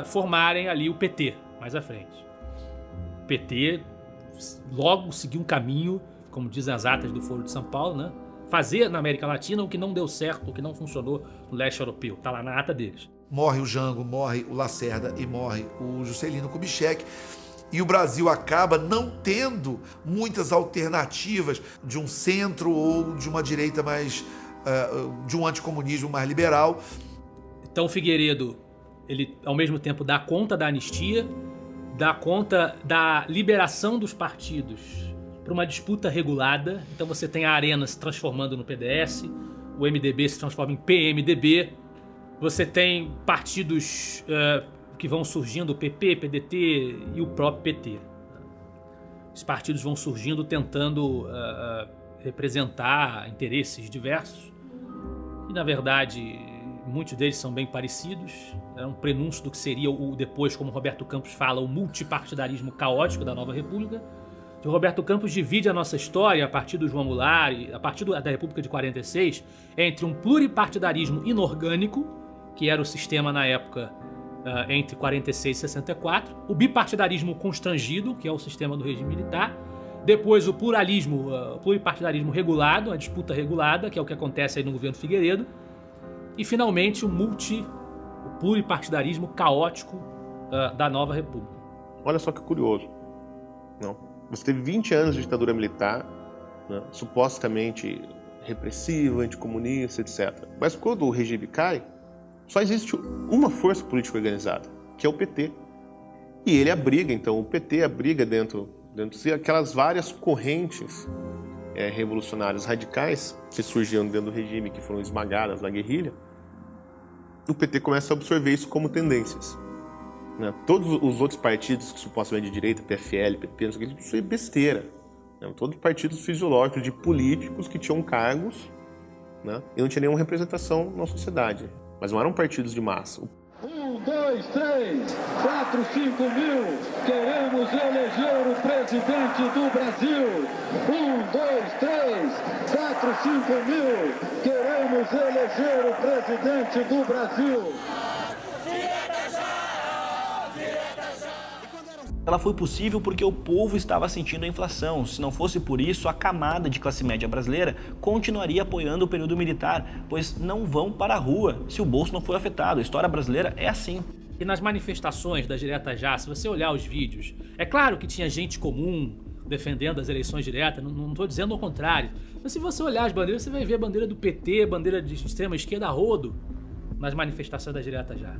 formarem ali o PT, mais à frente. O PT logo seguiu um caminho, como dizem as atas do Foro de São Paulo, né? Fazer na América Latina o que não deu certo, o que não funcionou no leste europeu. Está lá na ata deles. Morre o Jango, morre o Lacerda e morre o Juscelino Kubitschek. E o Brasil acaba não tendo muitas alternativas de um centro ou de uma direita mais... de um anticomunismo mais liberal. Então o Figueiredo, ele ao mesmo tempo dá conta da anistia, dá conta da liberação dos partidos para uma disputa regulada. Então você tem a Arena se transformando no PDS, o MDB se transforma em PMDB, você tem partidos que vão surgindo, o PP, PDT e o próprio PT. Os partidos vão surgindo tentando representar interesses diversos e, na verdade, muitos deles são bem parecidos. É um prenúncio do que seria depois, como Roberto Campos fala, o multipartidarismo caótico da Nova República. O Roberto Campos divide a nossa história a partir do João Goulart, a partir da República de 46, entre um pluripartidarismo inorgânico, que era o sistema na época entre 46 e 64, o bipartidarismo constrangido, que é o sistema do regime militar, depois o pluripartidarismo regulado, a disputa regulada, que é o que acontece aí no governo Figueiredo, e finalmente o pluripartidarismo caótico da Nova República. Olha só que curioso. Não? Você teve 20 anos de ditadura militar, né, supostamente repressiva, anticomunista, etc. Mas quando o regime cai, só existe uma força política organizada, que é o PT. E ele abriga, então, o PT abriga dentro de si aquelas várias correntes revolucionárias radicais que surgiram dentro do regime, que foram esmagadas na guerrilha. O PT começa a absorver isso como tendências. Né? Todos os outros partidos que supostamente de direita, PFL, PP, não sei o que, isso é besteira. Né? Todos partidos fisiológicos de políticos que tinham cargos, né? E não tinha nenhuma representação na sociedade. Mas não eram partidos de massa. 1, 2, 3, 4, 5 mil, queremos eleger o presidente do Brasil. 1, 2, 3, 4, 5 mil, queremos eleger o presidente do Brasil. Ela foi possível porque o povo estava sentindo a inflação. Se não fosse por isso, a camada de classe média brasileira continuaria apoiando o período militar, pois não vão para a rua se o bolso não for afetado. A história brasileira é assim. E nas manifestações das diretas já, se você olhar os vídeos, é claro que tinha gente comum defendendo as eleições diretas, não estou dizendo o contrário. Mas se você olhar as bandeiras, você vai ver a bandeira do PT, bandeira de extrema esquerda a rodo nas manifestações das diretas já.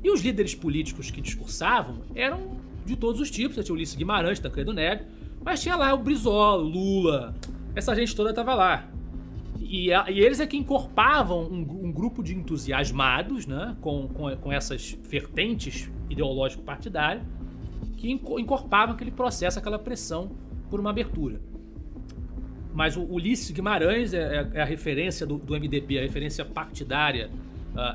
E os líderes políticos que discursavam eram de todos os tipos. Você tinha o Ulisses Guimarães, Tancredo Neves, mas tinha lá o Brizola, o Lula, essa gente toda estava lá. E eles é que encorpavam um grupo de entusiasmados, né, com essas vertentes ideológico-partidárias, que encorpavam aquele processo, aquela pressão por uma abertura. Mas o Ulisses Guimarães é a referência do MDB, a referência partidária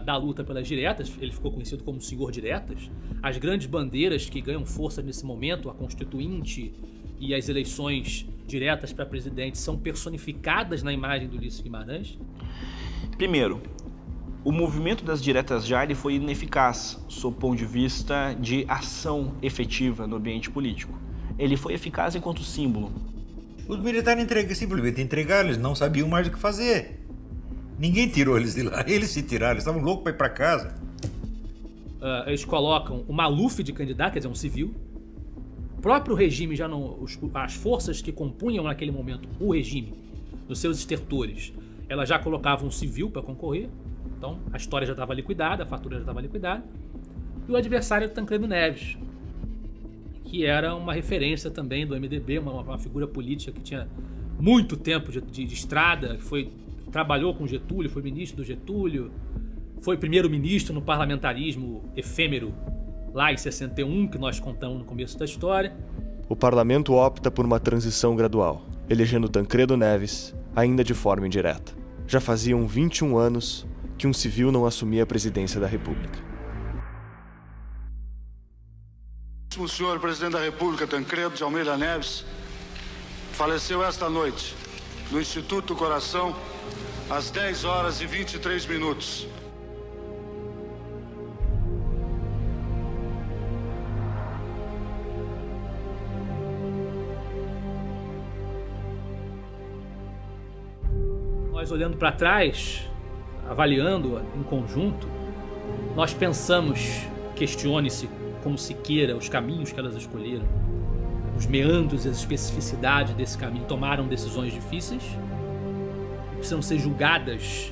da luta pelas diretas. Ele ficou conhecido como Senhor Diretas. As grandes bandeiras que ganham força nesse momento, a Constituinte e as eleições diretas para presidente, são personificadas na imagem do Ulisses Guimarães? Primeiro, o movimento das diretas já ele foi ineficaz, sob o ponto de vista de ação efetiva no ambiente político. Ele foi eficaz enquanto símbolo. Os militares simplesmente entregaram, eles não sabiam mais o que fazer. Ninguém tirou eles de lá, eles se tiraram, eles estavam loucos para ir para casa. Eles colocam o Maluf de candidato, quer dizer, um civil. O próprio regime, já não, as forças que compunham naquele momento o regime, nos seus estertores, elas já colocavam um civil para concorrer. Então a história já estava liquidada, a fatura já estava liquidada. E o adversário era Tancredo Neves, que era uma referência também do MDB, uma figura política que tinha muito tempo de estrada, que trabalhou com Getúlio, foi ministro do Getúlio, foi primeiro-ministro no parlamentarismo efêmero lá em 61, que nós contamos no começo da história. O parlamento opta por uma transição gradual, elegendo Tancredo Neves, ainda de forma indireta. Já faziam 21 anos que um civil não assumia a presidência da República. O senhor presidente da República, Tancredo de Almeida Neves, faleceu esta noite no Instituto do Coração, às 10 horas e 23 minutos. Nós olhando para trás, avaliando em conjunto, nós pensamos, questione-se como se queira, os caminhos que elas escolheram, os meandros e as especificidades desse caminho, tomaram decisões difíceis, precisam ser julgadas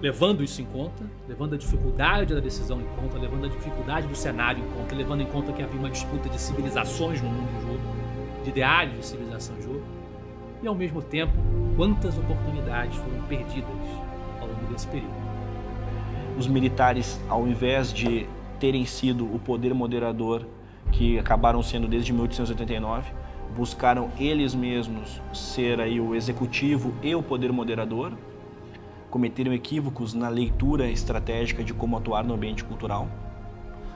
levando isso em conta, levando a dificuldade da decisão em conta, levando a dificuldade do cenário em conta, levando em conta que havia uma disputa de civilizações no mundo em jogo, de ideários de civilização em jogo, e ao mesmo tempo, quantas oportunidades foram perdidas ao longo desse período. Os militares, ao invés de terem sido o poder moderador que acabaram sendo desde 1889, buscaram eles mesmos ser aí o executivo e o poder moderador, cometeram equívocos na leitura estratégica de como atuar no ambiente cultural,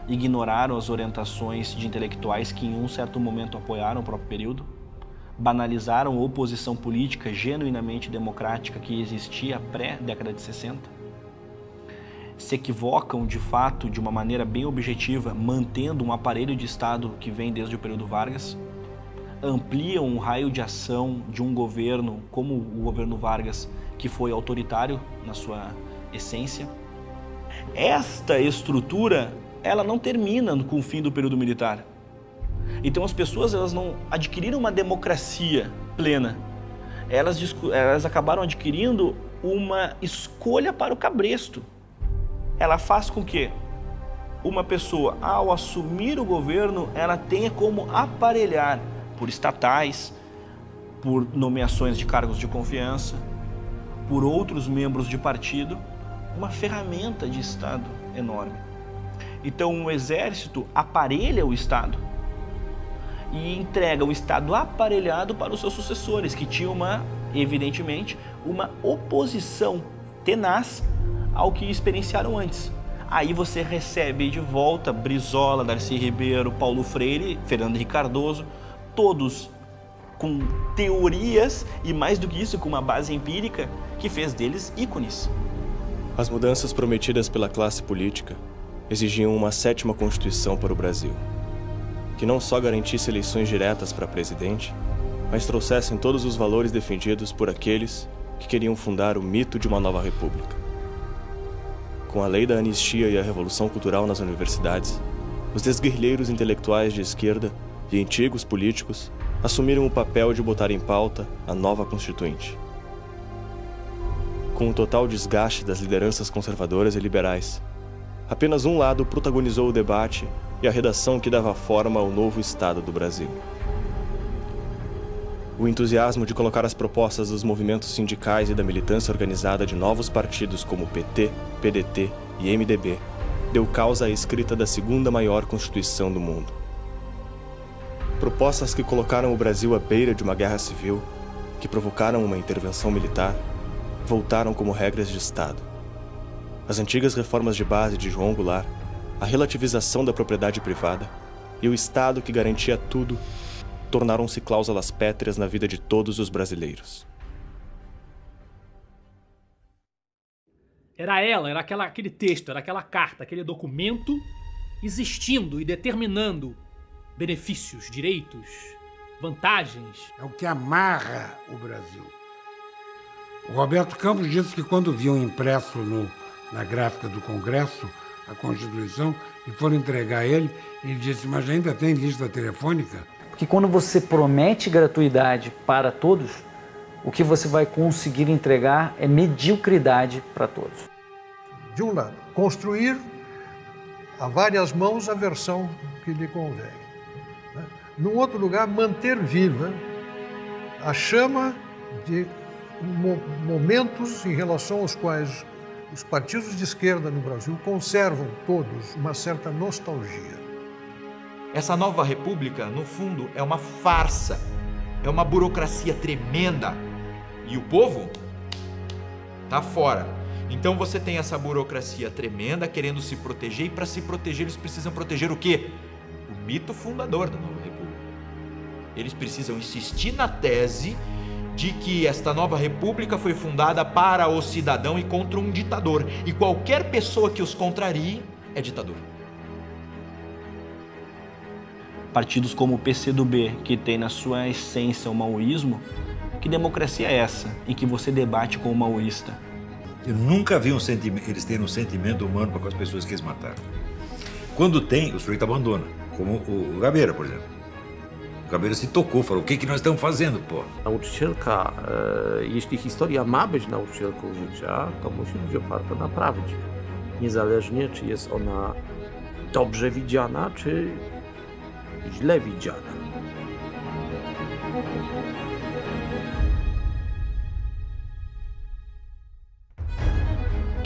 ignoraram as orientações de intelectuais que em um certo momento apoiaram o próprio período, banalizaram a oposição política genuinamente democrática que existia pré-década de 60, se equivocam de fato de uma maneira bem objetiva, mantendo um aparelho de Estado que vem desde o período Vargas, ampliam o raio de ação de um governo como o governo Vargas, que foi autoritário na sua essência. Esta estrutura, ela não termina com o fim do período militar. Então as pessoas, elas não adquiriram uma democracia plena. Elas acabaram adquirindo uma escolha para o cabresto. Ela faz com que uma pessoa, ao assumir o governo, ela tenha como aparelhar por estatais, por nomeações de cargos de confiança, por outros membros de partido, uma ferramenta de Estado enorme. Então o exército aparelha o Estado e entrega o Estado aparelhado para os seus sucessores, que tinham evidentemente, uma oposição tenaz ao que experienciaram antes. Aí você recebe de volta Brizola, Darcy Ribeiro, Paulo Freire, Fernando Henrique Cardoso, todos com teorias e, mais do que isso, com uma base empírica que fez deles ícones. As mudanças prometidas pela classe política exigiam uma 7ª Constituição para o Brasil, que não só garantisse eleições diretas para presidente, mas trouxessem todos os valores defendidos por aqueles que queriam fundar o mito de uma nova república. Com a lei da anistia e a revolução cultural nas universidades, os desguerrilheiros intelectuais de esquerda e antigos políticos assumiram o papel de botar em pauta a nova Constituinte. Com o total desgaste das lideranças conservadoras e liberais, apenas um lado protagonizou o debate e a redação que dava forma ao novo Estado do Brasil. O entusiasmo de colocar as propostas dos movimentos sindicais e da militância organizada de novos partidos como PT, PDT e MDB deu causa à escrita da 2ª maior Constituição do mundo. Propostas que colocaram o Brasil à beira de uma guerra civil, que provocaram uma intervenção militar, voltaram como regras de Estado. As antigas reformas de base de João Goulart, a relativização da propriedade privada e o Estado que garantia tudo, tornaram-se cláusulas pétreas na vida de todos os brasileiros. Era aquele texto, era aquela carta, aquele documento existindo e determinando benefícios, direitos, vantagens. É o que amarra o Brasil. O Roberto Campos disse que quando viam impresso na gráfica do Congresso a Constituição e foram entregar a ele, ele disse, mas ainda tem lista telefônica? Porque quando você promete gratuidade para todos, o que você vai conseguir entregar é mediocridade para todos. De um lado, construir a várias mãos a versão que lhe convém. Num outro lugar, manter viva a chama de momentos em relação aos quais os partidos de esquerda no Brasil conservam todos uma certa nostalgia. Essa nova república, no fundo, é uma farsa, é uma burocracia tremenda. E o povo tá fora. Então você tem essa burocracia tremenda querendo se proteger, e para se proteger eles precisam proteger o quê? O mito fundador da nova república. Eles precisam insistir na tese de que esta nova república foi fundada para o cidadão e contra um ditador. E qualquer pessoa que os contrarie é ditador. Partidos como o PCdoB, que tem na sua essência o maoísmo, Que democracia é essa em que você debate com o maoísta? Eu nunca vi eles terem um sentimento humano para com as pessoas que eles mataram. Quando tem, o sujeito abandona, como o Gabeira, por exemplo. O Gabeira se tocou, falou, o que nós estamos fazendo, pô? Nauczycielka, jeśli historia ma być nauczycielką życia, to musi być oparta na prawdzie. Niezależnie, czy jest ona dobrze widziana, czy źle widziana.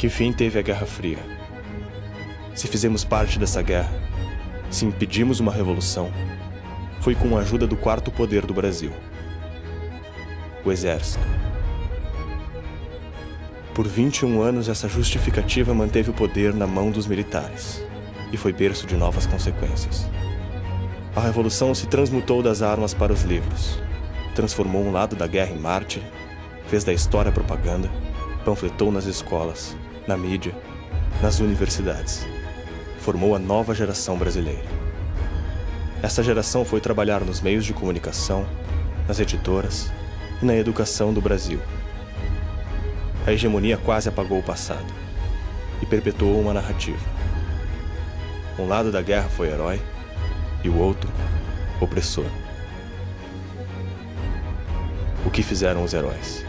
Que fim teve a Guerra Fria? Se fizemos parte dessa guerra, se impedimos uma revolução, foi com a ajuda do quarto poder do Brasil, o Exército. Por 21 anos, essa justificativa manteve o poder na mão dos militares e foi berço de novas consequências. A Revolução se transmutou das armas para os livros, transformou um lado da guerra em mártir, fez da história propaganda, panfletou nas escolas, na mídia, nas universidades. Formou a nova geração brasileira. Essa geração foi trabalhar nos meios de comunicação, nas editoras e na educação do Brasil. A hegemonia quase apagou o passado e perpetuou uma narrativa. Um lado da guerra foi herói e o outro, opressor. O que fizeram os heróis?